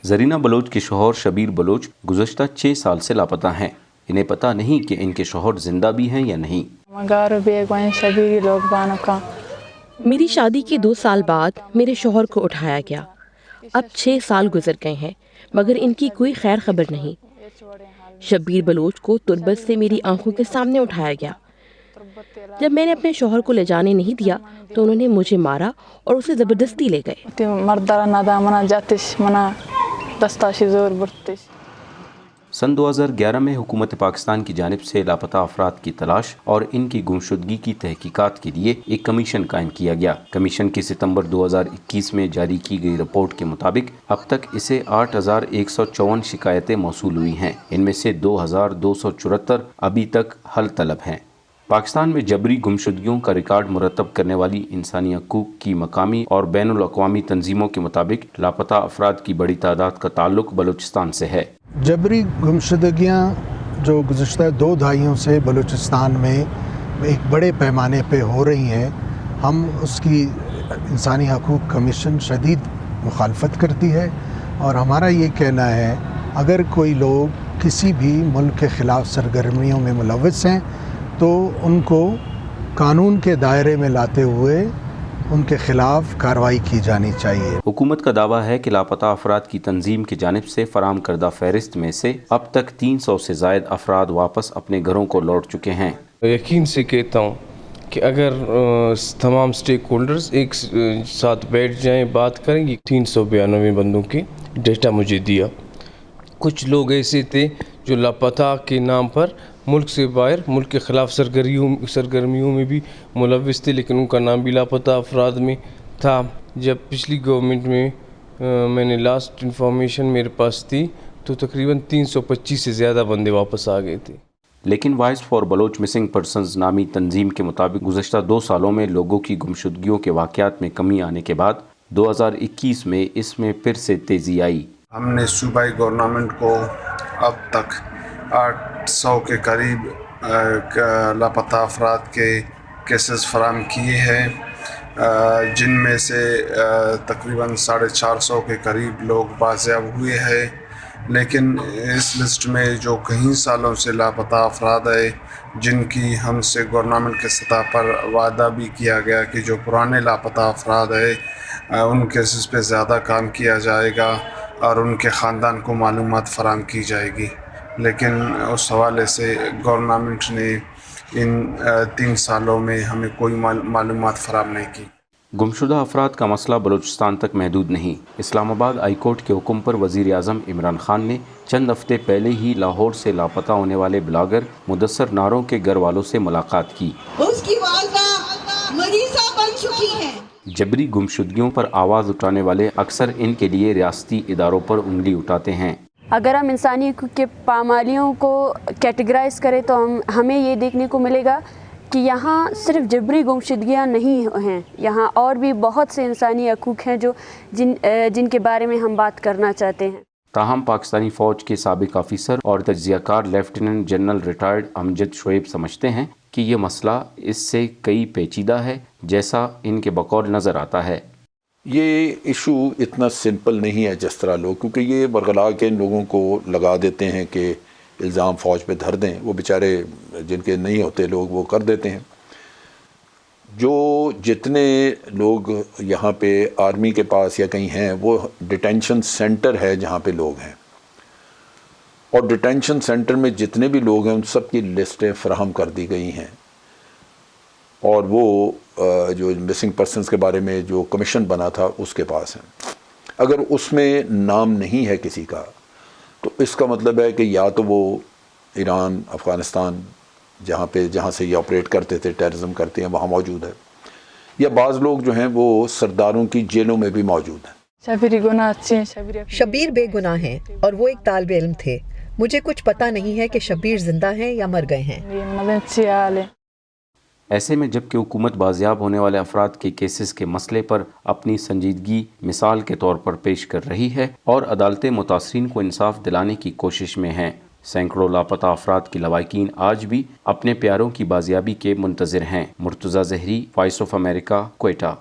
زرینہ بلوچ کے شوہر شبیر بلوچ گزشتہ 6 سال سے لاپتہ ہیں۔ انہیں پتہ نہیں کہ ان کے شوہر زندہ بھی ہیں یا نہیں۔ میری شادی کے 2 سال بعد میرے شوہر کو اٹھایا گیا۔ اب 6 سال گزر گئے ہیں مگر ان کی کوئی خیر خبر نہیں۔ شبیر بلوچ کو تربت سے میری آنکھوں کے سامنے اٹھایا گیا۔ جب میں نے اپنے شوہر کو لے جانے نہیں دیا تو انہوں نے مجھے مارا اور اسے زبردستی لے گئے۔ سن 2011 میں حکومت پاکستان کی جانب سے لاپتہ افراد کی تلاش اور ان کی گمشدگی کی تحقیقات کے لیے ایک کمیشن قائم کیا گیا۔ کمیشن کی ستمبر 2021 میں جاری کی گئی رپورٹ کے مطابق اب تک اسے 8154 شکایتیں موصول ہوئی ہیں۔ ان میں سے 2274 ابھی تک حل طلب ہیں۔ پاکستان میں جبری گمشدگیوں کا ریکارڈ مرتب کرنے والی انسانی حقوق کی مقامی اور بین الاقوامی تنظیموں کے مطابق لاپتہ افراد کی بڑی تعداد کا تعلق بلوچستان سے ہے۔ جبری گمشدگیاں جو گزشتہ 2 دہائیوں سے بلوچستان میں ایک بڑے پیمانے پہ ہو رہی ہیں، ہم اس کی انسانی حقوق کمیشن شدید مخالفت کرتی ہے اور ہمارا یہ کہنا ہے اگر کوئی لوگ کسی بھی ملک کے خلاف سرگرمیوں میں ملوث ہیں تو ان کو قانون کے دائرے میں لاتے ہوئے ان کے خلاف کارروائی کی جانی چاہیے۔ حکومت کا دعویٰ ہے کہ لاپتہ افراد کی تنظیم کی جانب سے فراہم کردہ فہرست میں سے اب تک 300 سے زائد افراد واپس اپنے گھروں کو لوٹ چکے ہیں۔ یقین سے کہتا ہوں کہ اگر تمام سٹیک ہولڈرز ایک ساتھ بیٹھ جائیں، بات کریں گی، 392 بندوں کی ڈیٹا مجھے دیا۔ کچھ لوگ ایسے تھے جو لاپتہ کے نام پر ملک سے باہر ملک کے خلاف سرگرمیوں میں بھی ملوث تھے، لیکن ان کا نام بھی لاپتہ افراد میں تھا۔ جب پچھلی گورنمنٹ میں نے لاسٹ انفارمیشن میرے پاس تھی تو تقریباً 325 سے زیادہ بندے واپس آ گئے تھے۔ لیکن voice for Baloch missing persons نامی تنظیم کے مطابق گزشتہ 2 سالوں میں لوگوں کی گمشدگیوں کے واقعات میں کمی آنے کے بعد 2021 میں اس میں پھر سے تیزی آئی۔ ہم نے صوبائی گورنمنٹ کو اب تک 800 کے قریب لاپتہ افراد کے کیسز فراہم کیے ہیں، جن میں سے تقریباً 450 کے قریب لوگ بازیاب ہوئے ہیں، لیکن اس لسٹ میں جو کئی سالوں سے لاپتہ افراد ہیں جن کی ہم سے گورنمنٹ کے سطح پر وعدہ بھی کیا گیا کہ جو پرانے لاپتہ افراد ہیں ان کیسز پہ زیادہ کام کیا جائے گا اور ان کے خاندان کو معلومات فراہم کی جائے گی، لیکن اس حوالے سے گورنمنٹ نے ان 3 سالوں میں ہمیں کوئی معلومات فراہم نہیں کی۔ گمشدہ افراد کا مسئلہ بلوچستان تک محدود نہیں۔ اسلام آباد ہائی کورٹ کے حکم پر وزیر اعظم عمران خان نے چند ہفتے پہلے ہی لاہور سے لاپتہ ہونے والے بلاگر مدثر ناروں کے گھر والوں سے ملاقات کی۔ اس کی والدہ مریضہ بن چکی ہے۔ جبری گمشدگیوں پر آواز اٹھانے والے اکثر ان کے لیے ریاستی اداروں پر انگلی اٹھاتے ہیں۔ اگر ہم انسانی حقوق کے پامالیوں کو کیٹیگرائز کریں تو ہمیں یہ دیکھنے کو ملے گا کہ یہاں صرف جبری گمشدگیاں نہیں ہیں، یہاں اور بھی بہت سے انسانی حقوق ہیں جن کے بارے میں ہم بات کرنا چاہتے ہیں۔ تاہم پاکستانی فوج کے سابق آفیسر اور تجزیہ کار لیفٹیننٹ جنرل ریٹائرڈ امجد شعیب سمجھتے ہیں کہ یہ مسئلہ اس سے کئی پیچیدہ ہے جیسا ان کے بقول نظر آتا ہے۔ یہ ایشو اتنا سمپل نہیں ہے جس طرح لوگ، کیونکہ یہ برگلا کے لوگوں کو لگا دیتے ہیں کہ الزام فوج پہ دھر دیں، وہ بیچارے جن کے نہیں ہوتے لوگ وہ کر دیتے ہیں۔ جو جتنے لوگ یہاں پہ آرمی کے پاس یا کہیں ہیں وہ ڈیٹینشن سینٹر ہے جہاں پہ لوگ ہیں، اور ڈیٹینشن سینٹر میں جتنے بھی لوگ ہیں ان سب کی لسٹیں فراہم کر دی گئی ہیں، اور وہ جو مسنگ پرسنز کے بارے میں جو کمیشن بنا تھا اس کے پاس ہیں۔ اگر اس میں نام نہیں ہے کسی کا تو اس کا مطلب ہے کہ یا تو وہ ایران، افغانستان جہاں سے یہ آپریٹ کرتے تھے، ٹیررزم کرتے ہیں، وہاں موجود ہے، یا بعض لوگ جو ہیں وہ سرداروں کی جیلوں میں بھی موجود ہیں۔ شبیر بے گناہ ہیں اور وہ ایک طالب علم تھے۔ مجھے کچھ پتہ نہیں ہے کہ شبیر زندہ ہیں یا مر گئے ہیں۔ ایسے میں جب کہ حکومت بازیاب ہونے والے افراد کے کیسز کے مسئلے پر اپنی سنجیدگی مثال کے طور پر پیش کر رہی ہے اور عدالتیں متاثرین کو انصاف دلانے کی کوشش میں ہیں، سینکڑوں لاپتہ افراد کی لواحقین آج بھی اپنے پیاروں کی بازیابی کے منتظر ہیں۔ Murtaza Zehri, voice of America, Quetta.